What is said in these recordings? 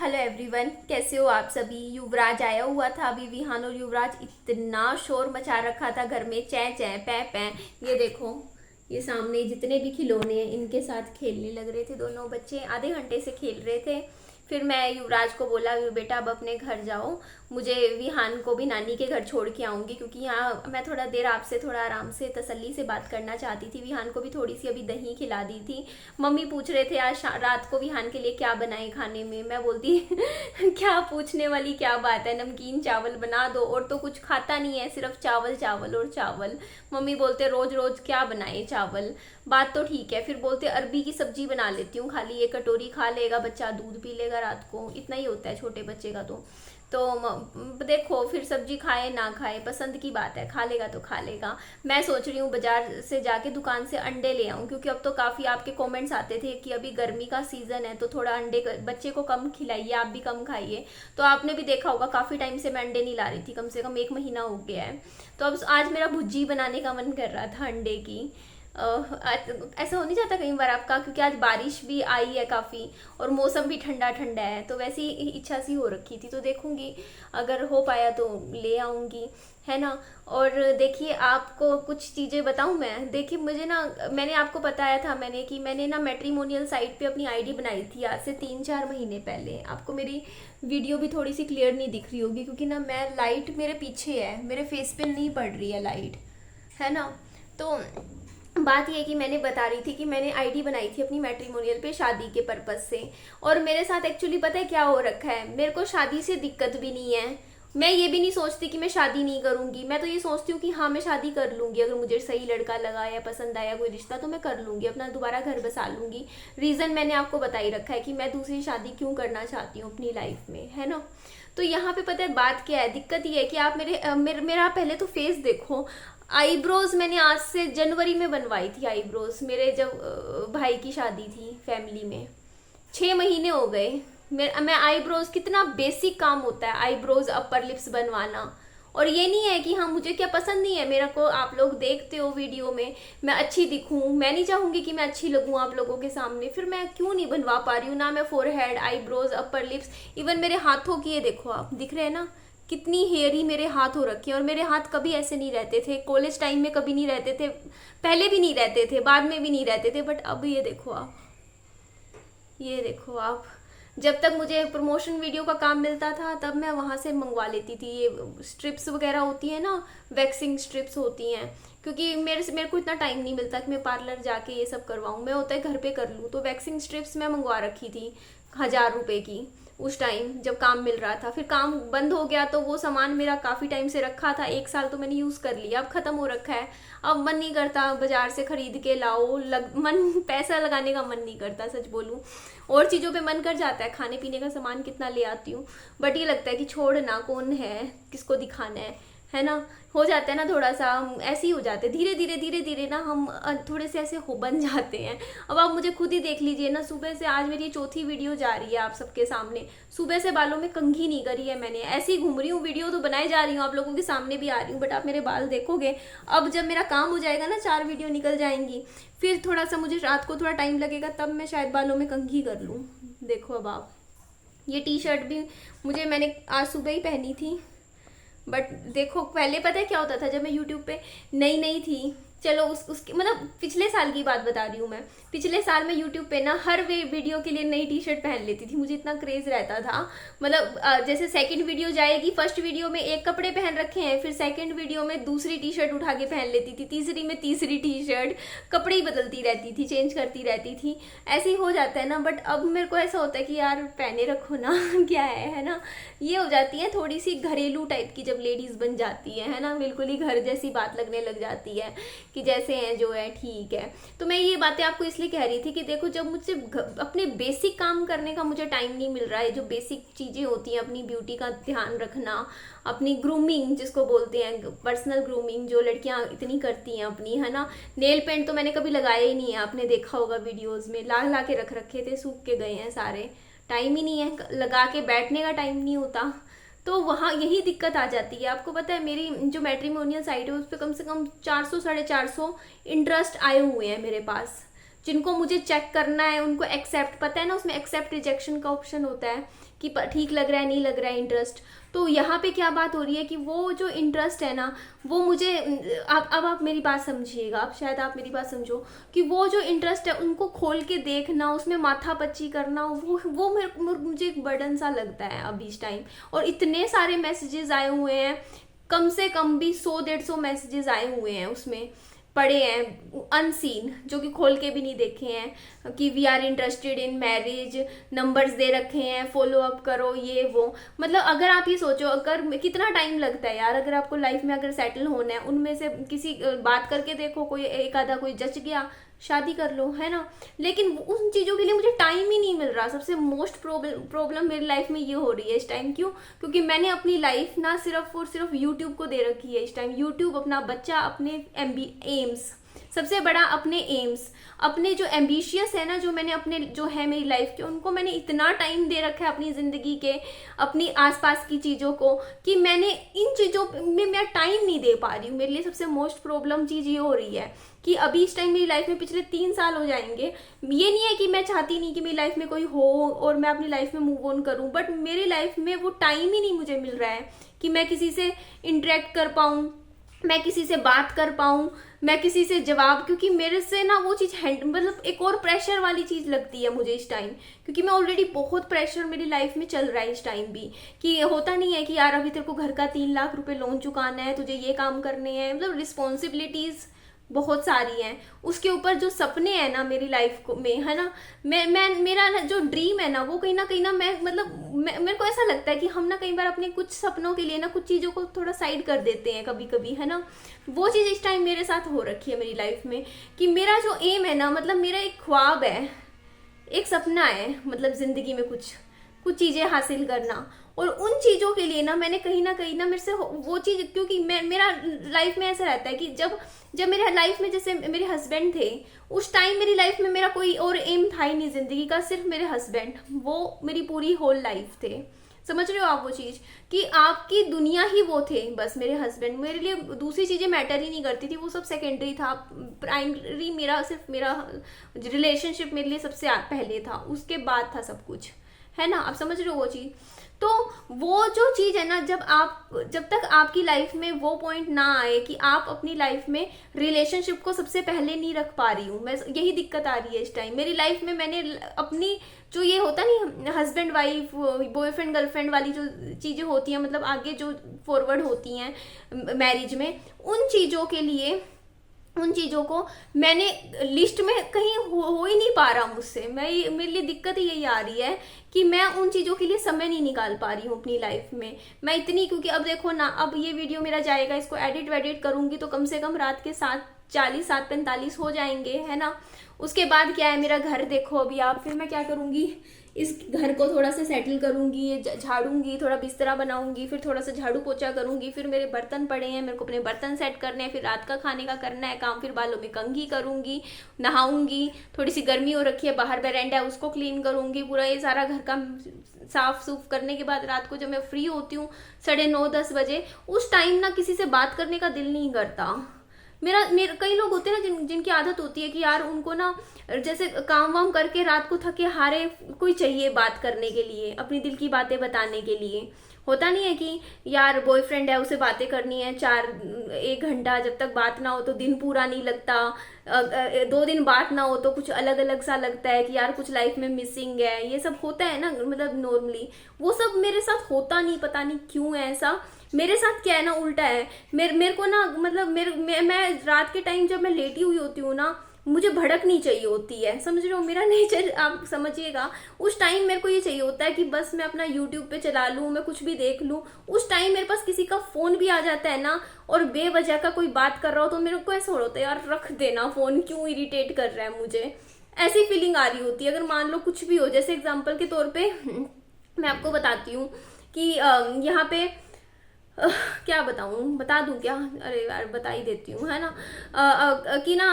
Hello everyone, कैसे हो आप सभी। युवराज आया हुआ था अभी। विहान और युवराज इतना शोर मचा रखा था घर में, चै चै पै पै। ये देखो, ये सामने जितने भी खिलौने हैं इनके साथ खेलने लग रहे थे दोनों बच्चे। आधे घंटे से खेल रहे थे। फिर मैं युवराज को बोला, बेटा अब अपने घर जाओ, मुझे विहान को भी नानी के घर छोड़ के आऊंगी, क्योंकि यहाँ मैं थोड़ा देर आपसे थोड़ा आराम से तसल्ली से बात करना चाहती थी। विहान को भी थोड़ी सी अभी दही खिला दी थी। मम्मी पूछ रहे थे आज रात को विहान के लिए क्या बनाए खाने में। मैं बोलती क्या पूछने वाली क्या बात है, नमकीन चावल बना दो। और तो कुछ खाता नहीं है, सिर्फ चावल चावल और चावल। मम्मी बोलते रोज रोज क्या बनाए चावल। बात तो ठीक है। फिर बोलते अरबी की सब्जी बना लेती हूँ, खाली एक कटोरी खा लेगा बच्चा, दूध पी लेगा रात को, इतना ही होता है छोटे बच्चे का। तो देखो, फिर सब्जी खाए ना खाए पसंद की बात है, खा लेगा तो खा लेगा। मैं सोच रही हूँ बाजार से जाके दुकान से अंडे ले आऊँ, क्योंकि अब तो काफ़ी आपके कमेंट्स आते थे कि अभी गर्मी का सीज़न है तो थोड़ा अंडे बच्चे को कम खिलाइए, आप भी कम खाइए। तो आपने भी देखा होगा काफ़ी टाइम से मैं अंडे नहीं ला रही थी, कम से कम 1 महीना हो गया है। तो अब आज मेरा भुर्जी बनाने का मन कर रहा था अंडे की। ऐसा हो नहीं जाता कई बार आपका, क्योंकि आज बारिश भी आई है काफ़ी और मौसम भी ठंडा ठंडा है, तो वैसी इच्छा सी हो रखी थी। तो देखूंगी अगर हो पाया तो ले आऊँगी, है ना। और देखिए आपको कुछ चीज़ें बताऊं मैं। देखिए मुझे ना, मैंने आपको बताया था मैंने ना मैट्रिमोनियल साइट पे अपनी आईडी बनाई थी आज से 3-4 महीने पहले। आपको मेरी वीडियो भी थोड़ी सी क्लियर नहीं दिख रही होगी, क्योंकि ना मैं लाइट मेरे पीछे है, मेरे फेस पे नहीं पड़ रही है लाइट, है ना। तो बात ये कि मैंने बता रही थी कि मैंने आईडी बनाई थी अपनी मैट्रिमोनियल पे शादी के पर्पज से। और मेरे साथ एक्चुअली पता है क्या हो रखा है, मेरे को शादी से दिक्कत भी नहीं है। मैं ये भी नहीं सोचती कि मैं शादी नहीं करूंगी। मैं तो ये सोचती हूँ कि हाँ मैं शादी कर लूंगी, अगर मुझे सही लड़का लगा या पसंद आया कोई रिश्ता तो मैं कर लूंगी, अपना दोबारा घर बसा लूंगी। रीज़न मैंने आपको बता ही रखा है कि मैं दूसरी शादी क्यों करना चाहती हूँ अपनी लाइफ में, है ना। तो यहाँ पे पता है बात क्या है, दिक्कत ये है कि आप मेरा पहले तो फेस देखो। आईब्रोज मैंने आज से जनवरी में बनवाई थी आईब्रोज, मेरे जब भाई की शादी थी फैमिली में। 6 महीने हो गए। मैं आईब्रोज, कितना बेसिक काम होता है आईब्रोज अपर लिप्स बनवाना। और ये नहीं है कि हाँ मुझे क्या पसंद नहीं है, मेरा को आप लोग देखते हो वीडियो में मैं अच्छी दिखूं, मैं नहीं चाहूंगी कि मैं अच्छी लगूं आप लोगों के सामने, फिर मैं क्यों नहीं बनवा पा रही हूँ ना। मैं forehead, eyebrows, upper lips, even मेरे हाथों की ये देखो, आप दिख रहे हैं ना कितनी हेयरी मेरे हाथ हो रखे हैं। और मेरे हाथ कभी ऐसे नहीं रहते थे, कॉलेज टाइम में कभी नहीं रहते थे, पहले भी नहीं रहते थे, बाद में भी नहीं रहते थे, बट अब ये देखो आप, ये देखो आप। जब तक मुझे प्रमोशन वीडियो का काम मिलता था तब मैं वहाँ से मंगवा लेती थी। ये स्ट्रिप्स वगैरह होती है ना, वैक्सिंग स्ट्रिप्स होती हैं, क्योंकि मेरे को इतना टाइम नहीं मिलता कि मैं पार्लर जाके ये सब करवाऊँ। मैं होता है घर पे कर लूँ। तो वैक्सिंग स्ट्रिप्स मैं मंगवा रखी थी 1000 रुपये की उस टाइम जब काम मिल रहा था। फिर काम बंद हो गया तो वो सामान मेरा काफ़ी टाइम से रखा था, 1 साल तो मैंने यूज़ कर लिया, अब ख़त्म हो रखा है। अब मन नहीं करता बाजार से खरीद के लाओ, पैसा लगाने का मन नहीं करता, सच बोलूँ। और चीज़ों पे मन कर जाता है, खाने पीने का सामान कितना ले आती हूँ, बट ये लगता है कि छोड़ना, कौन है, किसको दिखाना है ना। हो जाता है ना थोड़ा सा, हम ऐसे ही हो जाते हैं धीरे धीरे ना, हम थोड़े से ऐसे हो बन जाते हैं। अब आप मुझे खुद ही देख लीजिए ना, सुबह से आज मेरी चौथी वीडियो जा रही है आप सबके सामने। सुबह से बालों में कंघी नहीं करी है मैंने, ऐसे ही घूम रही हूँ, वीडियो तो बनाए जा रही हूँ, आप लोगों के सामने भी आ रही हूँ, बट आप मेरे बाल देखोगे। अब जब मेरा काम हो जाएगा ना, 4 वीडियो निकल जाएंगी, फिर थोड़ा सा मुझे रात को थोड़ा टाइम लगेगा, तब मैं शायद बालों में कंघी कर लूँ। देखो अब आप, ये टी शर्ट भी मैंने आज सुबह ही पहनी थी। बट देखो पहले पता है क्या होता था, जब मैं यूट्यूब पे नई नई थी, चलो उसके मतलब पिछले साल की बात बता रही हूँ मैं। पिछले साल मैं यूट्यूब पे ना हर वीडियो के लिए नई टी शर्ट पहन लेती थी, मुझे इतना क्रेज रहता था। मतलब जैसे सेकंड वीडियो जाएगी, फर्स्ट वीडियो में एक कपड़े पहन रखे हैं, फिर सेकंड वीडियो में दूसरी टी शर्ट उठा के पहन लेती थी, तीसरी में तीसरी टी शर्ट, कपड़े ही बदलती रहती थी, चेंज करती रहती थी। ऐसे ही हो जाता है ना। बट अब मेरे को ऐसा होता है कि यार पहने रखो ना क्या है ना। ये हो जाती है थोड़ी सी घरेलू टाइप की जब लेडीज बन जाती है ना, बिल्कुल ही घर जैसी बात लगने लग जाती है कि जैसे हैं जो है ठीक है। तो मैं ये बातें आपको इसलिए कह रही थी कि देखो, जब मुझसे अपने बेसिक काम करने का मुझे टाइम नहीं मिल रहा है, जो बेसिक चीज़ें होती हैं, अपनी ब्यूटी का ध्यान रखना, अपनी ग्रूमिंग जिसको बोलते हैं, पर्सनल ग्रूमिंग जो लड़कियां इतनी करती हैं अपनी, है ना। नेल पेंट तो मैंने कभी लगाया ही नहीं है, आपने देखा होगा वीडियोज़ में, ला के रख रखे थे, सूख के गए हैं सारे, टाइम ही नहीं है, लगा के बैठने का टाइम नहीं होता। तो वहाँ यही दिक्कत आ जाती है। आपको पता है मेरी जो मैट्रिमोनियल साइट है उस पर कम से कम 400 450 इंटरेस्ट आए हुए हैं मेरे पास। जिनको मुझे चेक करना है उनको एक्सेप्ट, पता है ना उसमें एक्सेप्ट रिजेक्शन का ऑप्शन होता है कि ठीक लग रहा है नहीं लग रहा है इंटरेस्ट। तो यहाँ पे क्या बात हो रही है कि वो जो इंटरेस्ट है ना वो मुझे, अब आप मेरी बात समझिएगा, अब शायद आप मेरी बात समझो कि वो जो इंटरेस्ट है उनको खोल के देखना, उसमें माथा पच्ची करना, वो मुझे एक बर्डन सा लगता है अभी इस टाइम। और इतने सारे मैसेजेस आए हुए हैं, कम से कम भी 100-150 मैसेजेस आए हुए हैं उसमें पड़े हैं अनसीन, जो कि खोल के भी नहीं देखे हैं कि we are interested in marriage, numbers दे रखे हैं, फॉलो अप करो ये वो। मतलब अगर आप ये सोचो, अगर कितना टाइम लगता है यार, अगर आपको लाइफ में अगर सेटल होना है, उनमें से किसी बात करके देखो, कोई एक आधा कोई जच गया शादी कर लो, है ना। लेकिन उन चीज़ों के लिए मुझे टाइम ही नहीं मिल रहा। सबसे मोस्ट प्रॉब्लम मेरी लाइफ में ये हो रही है इस टाइम। क्यों? क्योंकि मैंने अपनी लाइफ ना सिर्फ और सिर्फ यूट्यूब को दे रखी है इस टाइम। यूट्यूब अपना बच्चा, अपने एम्स, सबसे बड़ा अपने एम्स, अपने जो एम्बिशियस है ना, जो मैंने अपने जो है मेरी लाइफ के, उनको मैंने इतना टाइम दे रखा है अपनी ज़िंदगी के, अपनी आसपास की चीज़ों को, कि मैंने इन चीज़ों में मैं टाइम नहीं दे पा रही हूँ। मेरे लिए सबसे मोस्ट प्रॉब्लम चीज़ ये हो रही है कि अभी इस टाइम मेरी लाइफ में पिछले 3 साल हो जाएंगे। ये नहीं है कि मैं चाहती नहीं कि मेरी लाइफ में कोई हो और मैं अपनी लाइफ में मूव ऑन करूँ, बट मेरी लाइफ में वो टाइम ही नहीं मुझे मिल रहा है कि मैं किसी से इंटरेक्ट कर पाऊँ, मैं किसी से बात कर पाऊँ, मैं किसी से जवाब, क्योंकि मेरे से ना वो चीज़ मतलब एक और प्रेशर वाली चीज़ लगती है मुझे इस टाइम। क्योंकि मैं ऑलरेडी बहुत प्रेशर मेरी लाइफ में चल रहा है इस टाइम भी, कि होता नहीं है कि यार अभी तेरे को घर का 3 लाख रुपए लोन चुकाना है, तुझे ये काम करने हैं, मतलब रिस्पॉन्सिबिलिटीज़ बहुत सारी हैं। उसके ऊपर जो सपने हैं ना मेरी लाइफ को में, है ना, मैं मेरा ना जो ड्रीम है ना, वो कहीं ना मैं मतलब मेरे को ऐसा लगता है कि हम ना कई बार अपने कुछ सपनों के लिए ना कुछ चीज़ों को थोड़ा साइड कर देते हैं कभी कभी, है ना। वो चीज़ इस टाइम मेरे साथ हो रखी है मेरी लाइफ में, कि मेरा जो एम है ना, मतलब मेरा एक ख्वाब है, एक सपना है, मतलब ज़िंदगी में कुछ कुछ चीज़ें हासिल करना। और उन चीज़ों के लिए ना मैंने कहीं ना मेरे से वो चीज़, क्योंकि मेरा लाइफ में ऐसा रहता है कि जब मेरे लाइफ में जैसे मेरे हस्बैंड थे, उस टाइम मेरी लाइफ में मेरा कोई और एम था ही नहीं ज़िंदगी का, सिर्फ मेरे हस्बैंड, वो मेरी पूरी होल लाइफ थे। समझ रहे हो आप वो चीज़, कि आपकी दुनिया ही वो थे, बस मेरे हस्बैंड। मेरे लिए दूसरी चीज़ें मैटर ही नहीं करती थी, वो सब सेकेंडरी था। प्राइमरी मेरा सिर्फ मेरा रिलेशनशिप मेरे लिए सबसे पहले था, उसके बाद था सब कुछ, है ना। आप समझ रहे हो वो चीज़। तो वो जो चीज़ है ना, जब तक आपकी लाइफ में वो पॉइंट ना आए कि आप अपनी लाइफ में रिलेशनशिप को सबसे पहले नहीं रख पा रही हूँ मैं, यही दिक्कत आ रही है इस टाइम मेरी लाइफ में। मैंने अपनी जो ये होता नहीं हस्बैंड वाइफ बॉयफ्रेंड गर्लफ्रेंड वाली जो चीज़ें होती हैं, मतलब आगे जो फॉरवर्ड होती हैं मैरिज में, उन चीज़ों को मैंने लिस्ट में कहीं हो ही नहीं पा रहा मुझसे। मेरे लिए दिक्कत यही आ रही है कि मैं उन चीज़ों के लिए समय नहीं निकाल पा रही हूँ अपनी लाइफ में। मैं इतनी, क्योंकि अब देखो ना, अब ये वीडियो मेरा जाएगा, इसको एडिट वेडिट करूँगी तो कम से कम रात के 7:40 7:45 हो जाएंगे, है ना। उसके बाद क्या है, मेरा घर देखो अभी आप, फिर मैं क्या करूँगी, इस घर को थोड़ा सा सेटल करूँगी, झाड़ूंगी, थोड़ा बिस्तरा बनाऊंगी, फिर थोड़ा सा झाड़ू पोछा करूँगी, फिर मेरे बर्तन पड़े हैं, मेरे को अपने बर्तन सेट करने हैं, फिर रात का खाने का करना है काम, फिर बालों में कंघी करूँगी, नहाऊंगी, थोड़ी सी गर्मी हो रखी है, बाहर बेरेंडा है उसको क्लीन करूँगी, पूरा ये सारा घर का साफ सूफ करने के बाद रात को जब मैं फ्री होती हूँ 9:30-10 बजे, उस टाइम ना किसी से बात करने का दिल नहीं करता मेरा। कई लोग होते हैं ना जिनकी आदत होती है कि यार उनको ना जैसे काम वाम करके रात को थके हारे कोई चाहिए बात करने के लिए, अपनी दिल की बातें बताने के लिए। होता नहीं है कि यार बॉयफ्रेंड है उसे बातें करनी है 1 घंटा, जब तक बात ना हो तो दिन पूरा नहीं लगता, 2 दिन बात ना हो तो कुछ अलग अलग सा लगता है कि यार कुछ लाइफ में मिसिंग है। ये सब होता है ना, मतलब नॉर्मली वो सब मेरे साथ होता नहीं, पता नहीं क्यों है ऐसा। मेरे साथ क्या है ना, उल्टा है। मेरे को ना, मतलब मैं रात के टाइम जब मैं लेटी हुई होती हूँ ना, मुझे भड़क नहीं चाहिए होती है, समझ रहे हो मेरा नेचर, आप समझिएगा। उस टाइम मेरे को ये चाहिए होता है कि बस मैं अपना यूट्यूब पे चला लूँ, मैं कुछ भी देख लूँ। उस टाइम मेरे पास किसी का फोन भी आ जाता है ना, और बेवजह का कोई बात कर रहा हो, तो मेरे को ऐसा होता है यार रख देना फोन, क्यों इरिटेट कर रहा है मुझे, ऐसी फीलिंग आ रही होती है। अगर मान लो कुछ भी हो, जैसे एग्जाम्पल के तौर पे मैं आपको बताती हूँ कि यहाँ पे क्या बताऊँ, बता दूँ क्या, अरे यार बता ही देती हूँ, है ना। कि ना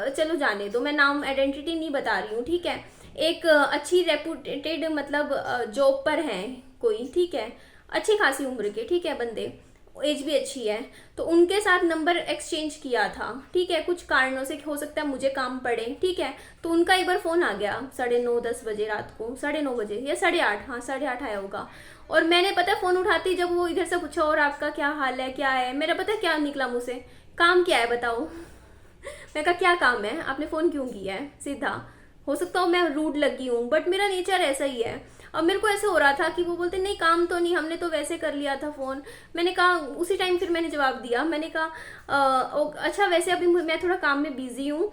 चलो जाने दो, मैं नाम आइडेंटिटी नहीं बता रही हूँ, ठीक है। एक अच्छी रेपुटेटेड मतलब जॉब पर हैं कोई, ठीक है, अच्छी खासी उम्र के, ठीक है, बंदे। एज भी अच्छी है, तो उनके साथ नंबर एक्सचेंज किया था, ठीक है, कुछ कारणों से हो सकता है मुझे काम पड़े, ठीक है। तो उनका एक बार फ़ोन आ गया 9:30-10 बजे रात को, 9:30 बजे या 8:30, हाँ 8:30 आया होगा। और मैंने पता है फ़ोन उठाती, जब वो इधर से पूछा और आपका क्या हाल है, क्या है, मेरा पता है क्या निकला मुँह से, काम क्या है बताओ। मैं कहा क्या काम है, आपने फ़ोन क्यों किया है, सीधा। हो सकता हो मैं रूड लगी हूँ, बट मेरा नेचर ऐसा ही है। अब मेरे को ऐसे हो रहा था कि वो बोलते नहीं काम तो नहीं, हमने तो वैसे कर लिया था फ़ोन। मैंने कहा उसी टाइम फिर मैंने जवाब दिया, मैंने कहा अच्छा वैसे अभी मैं थोड़ा काम में बिजी हूँ,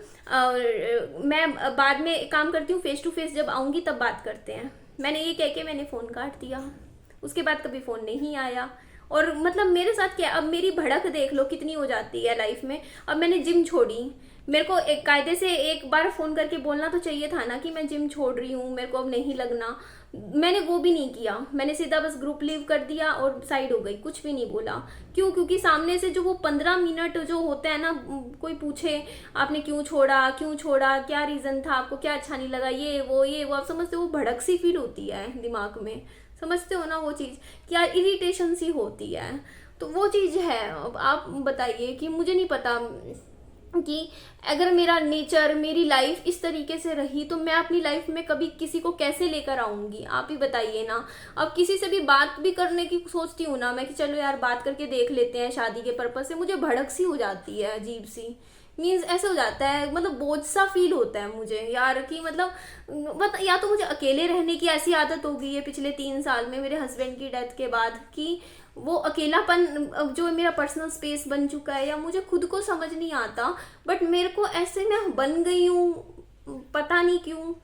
मैं बाद में काम करती हूँ, फेस टू फेस जब आऊँगी तब बात करते हैं। मैंने ये कह के मैंने फ़ोन काट दिया। उसके बाद कभी फ़ोन नहीं आया। और मतलब मेरे साथ क्या, अब मेरी भड़क देख लो कितनी हो जाती है लाइफ में। अब मैंने जिम छोड़ी, मेरे को एक कायदे से एक बार फ़ोन करके बोलना तो चाहिए था ना कि मैं जिम छोड़ रही हूँ, मेरे को अब नहीं लगना। मैंने वो भी नहीं किया, मैंने सीधा बस ग्रुप लीव कर दिया और साइड हो गई, कुछ भी नहीं बोला। क्यों? क्योंकि सामने से जो वो 15 मिनट जो होते हैं ना, कोई पूछे आपने क्यों छोड़ा, क्या रीज़न था, आपको क्या अच्छा नहीं लगा, ये वो आप समझते हो, वो भड़क सी फील होती है दिमाग में, समझते हो ना वो चीज़, क्या इरिटेशन सी होती है। तो वो चीज़ है। अब आप बताइए कि मुझे नहीं पता कि अगर मेरा नेचर, मेरी लाइफ इस तरीके से रही तो मैं अपनी लाइफ में कभी किसी को कैसे लेकर आऊँगी, आप ही बताइए ना। अब किसी से भी बात भी करने की सोचती हूँ ना मैं कि चलो यार बात करके देख लेते हैं शादी के पर्पज़ से, मुझे भड़क सी हो जाती है अजीब सी। मीन्स ऐसे हो जाता है, मतलब बोझ सा फील होता है मुझे यार कि मतलब या तो मुझे अकेले रहने की ऐसी आदत हो गई है पिछले 3 साल में मेरे हस्बैंड की डेथ के बाद, कि वो अकेलापन जो मेरा पर्सनल स्पेस बन चुका है, या मुझे खुद को समझ नहीं आता, बट मेरे को ऐसे मैं बन गई हूँ, पता नहीं क्यों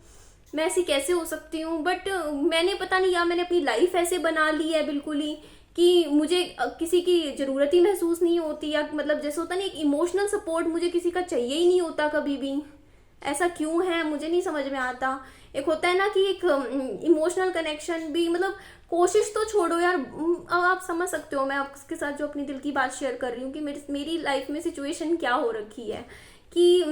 मैं ऐसी कैसे हो सकती हूँ। बट मैंने पता नहीं, या मैंने अपनी लाइफ ऐसे बना ली है बिल्कुल ही कि मुझे किसी की ज़रूरत ही महसूस नहीं होती, या मतलब जैसे होता नहीं एक इमोशनल सपोर्ट मुझे किसी का चाहिए ही नहीं होता कभी भी। ऐसा क्यों है मुझे नहीं समझ में आता। एक होता है ना कि एक इमोशनल कनेक्शन भी, मतलब कोशिश तो छोड़ो यार। अब आप समझ सकते हो मैं आपके साथ जो अपनी दिल की बात शेयर कर रही हूँ कि मेरी लाइफ में सिचुएशन क्या हो रखी है कि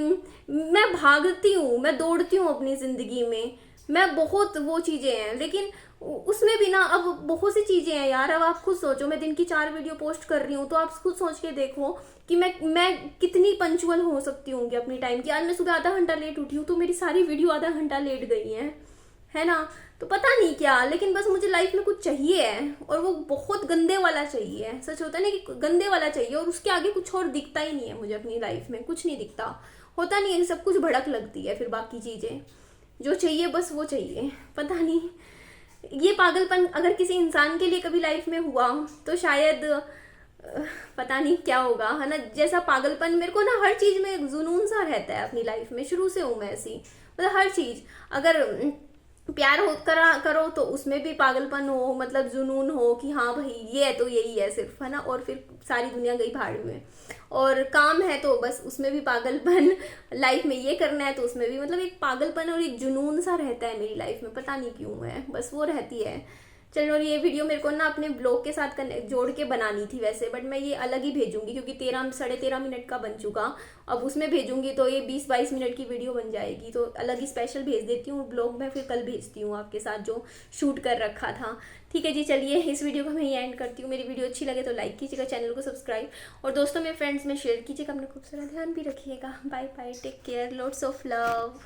मैं भागती हूँ, मैं दौड़ती हूँ अपनी ज़िंदगी में, मैं बहुत वो चीज़ें हैं, लेकिन उसमें भी ना अब बहुत सी चीज़ें हैं यार। अब आप खुद सोचो, मैं दिन की 4 वीडियो पोस्ट कर रही हूँ, तो आप खुद सोच के देखो कि मैं कितनी पंचुअल हो सकती हूँ अपनी टाइम की। आज मैं सुबह आधा घंटा लेट उठी हूँ तो मेरी सारी वीडियो आधा घंटा लेट गई हैं, है ना। तो पता नहीं क्या, लेकिन बस मुझे लाइफ में कुछ चाहिए है, और वो बहुत गंदे वाला चाहिए। सच होता है ना कि गंदे वाला चाहिए, और उसके आगे कुछ और दिखता ही नहीं है मुझे अपनी लाइफ में, कुछ नहीं दिखता। होता नहीं है, सब कुछ भड़क लगती है फिर बाकी चीज़ें जो चाहिए बस वो चाहिए। पता नहीं ये पागलपन अगर किसी इंसान के लिए कभी लाइफ में हुआ तो शायद पता नहीं क्या होगा, है ना। जैसा पागलपन मेरे को ना हर चीज़ में जुनून सा रहता है अपनी लाइफ में, शुरू से हूँ मैं ऐसी। मतलब हर चीज़, अगर प्यार हो करो तो उसमें भी पागलपन हो, मतलब जुनून हो कि हाँ भाई ये है तो यही है सिर्फ, है ना। और फिर सारी दुनिया गई भाड़ में। और काम है तो बस उसमें भी पागलपन, लाइफ में ये करना है तो उसमें भी, मतलब एक पागलपन और एक जुनून सा रहता है मेरी लाइफ में, पता नहीं क्यों है, बस वो रहती है। चलो, और ये वीडियो मेरे को ना अपने ब्लॉग के साथ जोड़ के बनानी थी वैसे, बट मैं ये अलग ही भेजूंगी क्योंकि 13-13.5 मिनट का बन चुका। अब उसमें भेजूंगी तो ये 20-22 मिनट की वीडियो बन जाएगी, तो अलग ही स्पेशल भेज देती हूँ ब्लॉग में, फिर कल भेजती हूँ आपके साथ जो शूट कर रखा था। ठीक है जी, चलिए इस वीडियो को मैं यही एंड करती हूँ। मेरी वीडियो अच्छी लगे तो लाइक कीजिएगा, चैनल को सब्सक्राइब, और दोस्तों में फ्रेंड्स में शेयर कीजिएगा। अपना खूब सारा ध्यान भी रखिएगा। Bye bye, take care, lots of love.